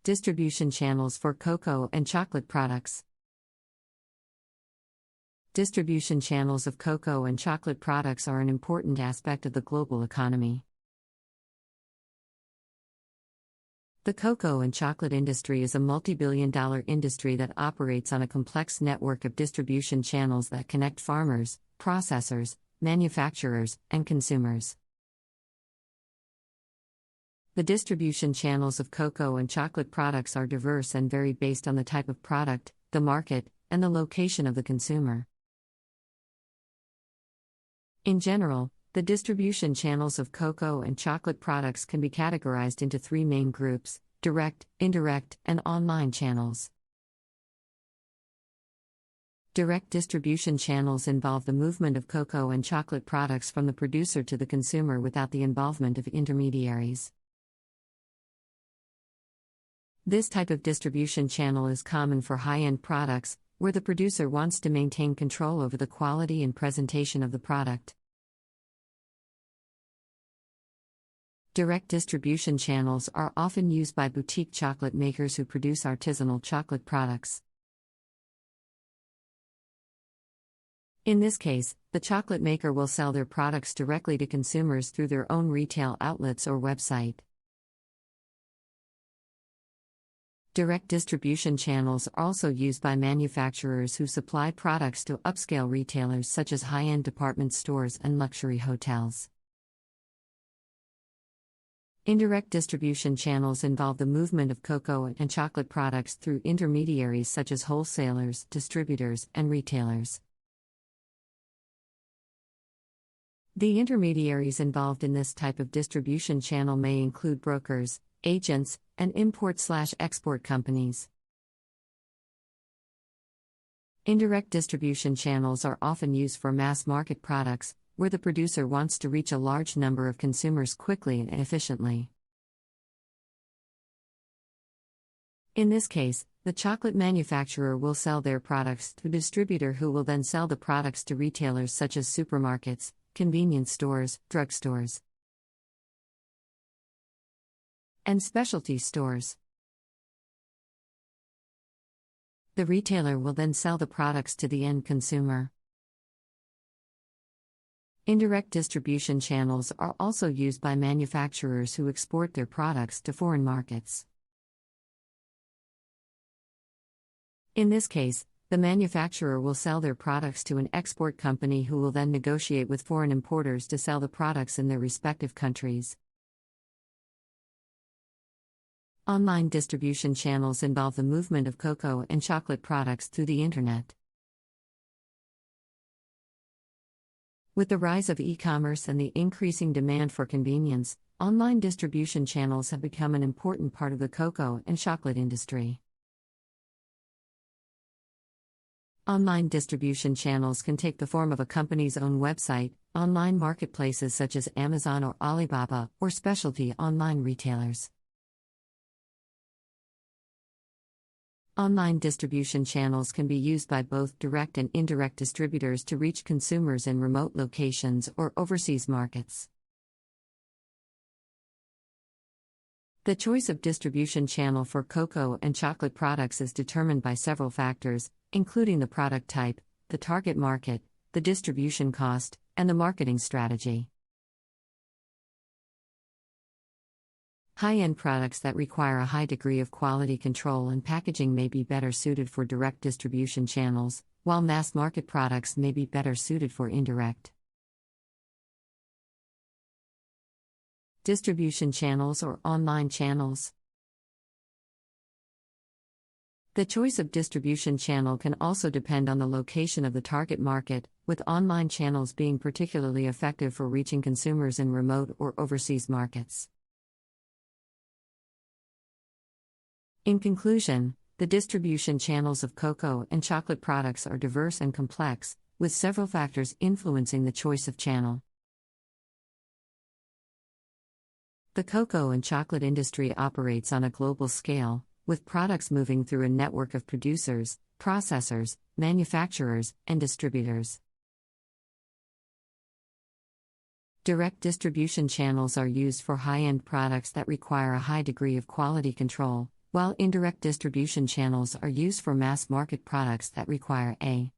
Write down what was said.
Distribution channels for cocoa and chocolate products. Distribution channels of cocoa and chocolate products are an important aspect of the global economy. The cocoa and chocolate industry is a multi-billion-dollar industry that operates on a complex network of distribution channels that connect farmers, processors, manufacturers, and consumers. The distribution channels of cocoa and chocolate products are diverse and vary based on the type of product, the market, and the location of the consumer. In general, the distribution channels of cocoa and chocolate products can be categorized into three main groups: direct, indirect, and online channels. Direct distribution channels involve the movement of cocoa and chocolate products from the producer to the consumer without the involvement of intermediaries. This type of distribution channel is common for high-end products, where the producer wants to maintain control over the quality and presentation of the product. Direct distribution channels are often used by boutique chocolate makers who produce artisanal chocolate products. In this case, the chocolate maker will sell their products directly to consumers through their own retail outlets or website. Direct distribution channels are also used by manufacturers who supply products to upscale retailers such as high-end department stores and luxury hotels. Indirect distribution channels involve the movement of cocoa and chocolate products through intermediaries such as wholesalers, distributors, and retailers. The intermediaries involved in this type of distribution channel may include brokers, agents, and import/export companies. Indirect distribution channels are often used for mass market products, where the producer wants to reach a large number of consumers quickly and efficiently. In this case, the chocolate manufacturer will sell their products to a distributor who will then sell the products to retailers such as supermarkets, convenience stores, drugstores, and specialty stores. The retailer will then sell the products to the end consumer. Indirect distribution channels are also used by manufacturers who export their products to foreign markets. In this case, the manufacturer will sell their products to an export company who will then negotiate with foreign importers to sell the products in their respective countries. Online distribution channels involve the movement of cocoa and chocolate products through the Internet. With the rise of e-commerce and the increasing demand for convenience, online distribution channels have become an important part of the cocoa and chocolate industry. Online distribution channels can take the form of a company's own website, online marketplaces such as Amazon or Alibaba, or specialty online retailers. Online distribution channels can be used by both direct and indirect distributors to reach consumers in remote locations or overseas markets. The choice of distribution channel for cocoa and chocolate products is determined by several factors, including the product type, the target market, the distribution cost, and the marketing strategy. High-end products that require a high degree of quality control and packaging may be better suited for direct distribution channels, while mass-market products may be better suited for indirect distribution channels or online channels. The choice of distribution channel can also depend on the location of the target market, with online channels being particularly effective for reaching consumers in remote or overseas markets. In conclusion, the distribution channels of cocoa and chocolate products are diverse and complex, with several factors influencing the choice of channel. The cocoa and chocolate industry operates on a global scale, with products moving through a network of producers, processors, manufacturers, and distributors. Direct distribution channels are used for high-end products that require a high degree of quality control, while indirect distribution channels are used for mass market products that require a